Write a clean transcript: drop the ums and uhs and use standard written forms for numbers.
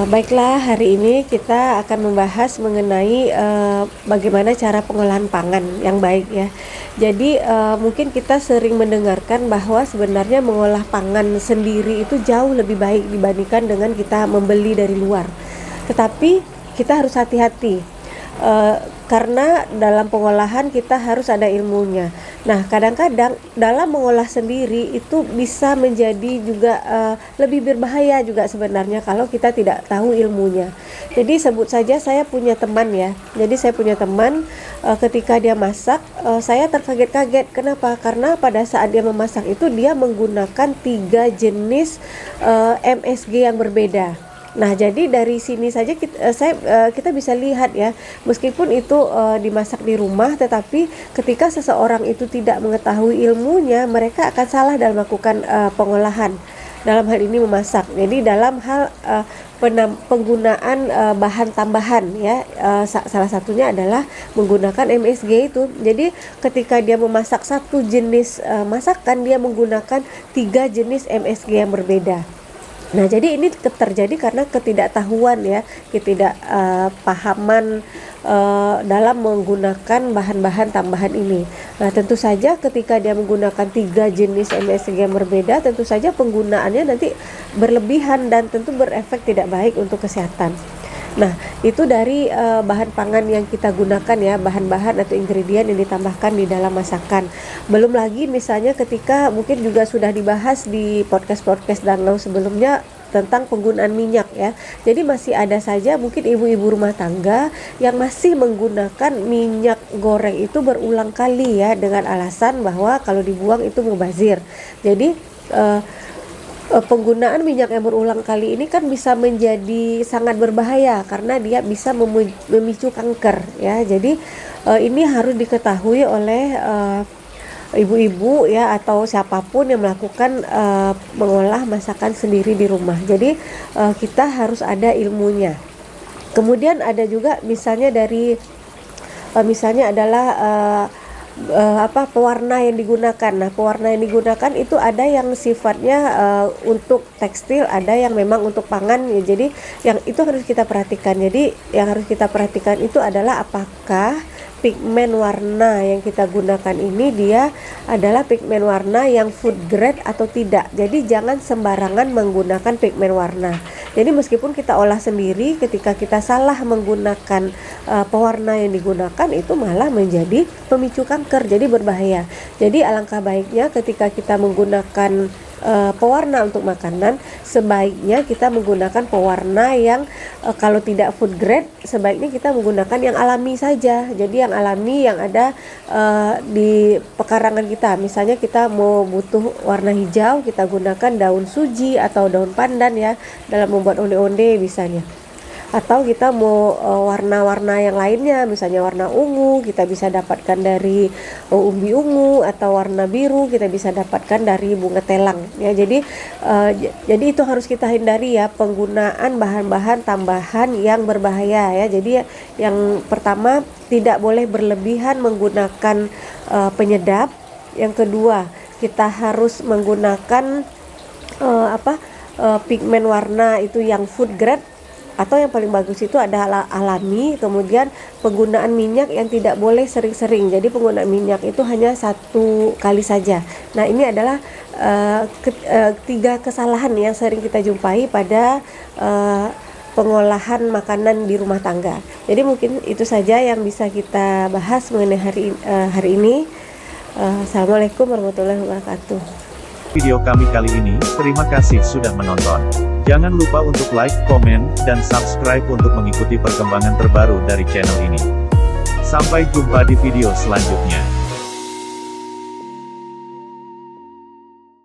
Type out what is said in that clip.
Baiklah, hari ini kita akan membahas mengenai bagaimana cara pengolahan pangan yang baik ya. Jadi mungkin kita sering mendengarkan bahwa sebenarnya mengolah pangan sendiri itu jauh lebih baik dibandingkan dengan kita membeli dari luar. Tetapi kita harus hati-hati. Karena dalam pengolahan kita harus ada ilmunya. Nah, kadang-kadang dalam mengolah sendiri itu bisa menjadi juga lebih berbahaya juga sebenarnya kalau kita tidak tahu ilmunya. Jadi sebut saja saya punya teman ya. Jadi saya punya teman ketika dia masak, saya terkaget-kaget. Kenapa? Karena pada saat dia memasak itu dia menggunakan 3 jenis MSG yang berbeda. Nah, jadi dari sini saja kita bisa lihat ya, meskipun itu dimasak di rumah, tetapi ketika seseorang itu tidak mengetahui ilmunya, mereka akan salah dalam melakukan pengolahan. Dalam hal ini memasak. Jadi dalam hal penggunaan bahan tambahan ya, salah satunya adalah menggunakan MSG itu. Jadi ketika dia memasak satu jenis masakan, dia menggunakan 3 jenis MSG yang berbeda. Nah, jadi ini terjadi karena ketidaktahuan ya, ketidakpahaman dalam menggunakan bahan-bahan tambahan ini. Nah, tentu saja ketika dia menggunakan 3 jenis MSG yang berbeda, tentu saja penggunaannya nanti berlebihan dan tentu berefek tidak baik untuk kesehatan. Nah, itu dari bahan pangan yang kita gunakan ya, bahan-bahan atau ingredient yang ditambahkan di dalam masakan. Belum lagi misalnya ketika mungkin juga sudah dibahas di podcast-podcast Danlau sebelumnya tentang penggunaan minyak ya. Jadi masih ada saja mungkin ibu-ibu rumah tangga yang masih menggunakan minyak goreng itu berulang kali ya, dengan alasan bahwa kalau dibuang itu mubazir. Jadi penggunaan minyak yang berulang kali ini kan bisa menjadi sangat berbahaya karena dia bisa memicu kanker ya. Jadi ini harus diketahui oleh ibu-ibu ya, atau siapapun yang melakukan mengolah masakan sendiri di rumah. Jadi kita harus ada ilmunya. Kemudian ada juga misalnya dari misalnya adalah pewarna yang digunakan. Nah, pewarna yang digunakan itu ada yang sifatnya untuk tekstil, ada yang memang untuk pangan ya. Jadi yang itu harus kita perhatikan. Jadi yang harus kita perhatikan itu adalah apakah pigmen warna yang kita gunakan ini dia adalah pigmen warna yang food grade atau tidak. Jadi jangan sembarangan menggunakan pigmen warna. Jadi meskipun kita olah sendiri, ketika kita salah menggunakan pewarna yang digunakan itu malah menjadi pemicu kanker, jadi berbahaya. Jadi alangkah baiknya ketika kita menggunakan pewarna untuk makanan, sebaiknya kita menggunakan pewarna yang kalau tidak food grade, sebaiknya kita menggunakan yang alami saja. Jadi yang alami yang ada di pekarangan kita. Misalnya kita mau butuh warna hijau, kita gunakan daun suji atau daun pandan ya, dalam membuat onde-onde misalnya. Atau kita mau warna-warna yang lainnya, misalnya warna ungu kita bisa dapatkan dari umbi ungu, atau warna biru kita bisa dapatkan dari bunga telang ya. Jadi itu harus kita hindari ya, penggunaan bahan-bahan tambahan yang berbahaya ya. Jadi yang pertama, tidak boleh berlebihan menggunakan penyedap. Yang kedua, kita harus menggunakan pigmen warna itu yang food grade, atau yang paling bagus itu adalah alami. Kemudian penggunaan minyak yang tidak boleh sering-sering. Jadi penggunaan minyak itu hanya 1 kali saja. Nah, ini adalah 3 kesalahan yang sering kita jumpai pada pengolahan makanan di rumah tangga. Jadi mungkin itu saja yang bisa kita bahas mengenai hari ini. Assalamualaikum warahmatullahi wabarakatuh. Video kami kali ini, terima kasih sudah menonton. Jangan lupa untuk like, komen, dan subscribe untuk mengikuti perkembangan terbaru dari channel ini. Sampai jumpa di video selanjutnya.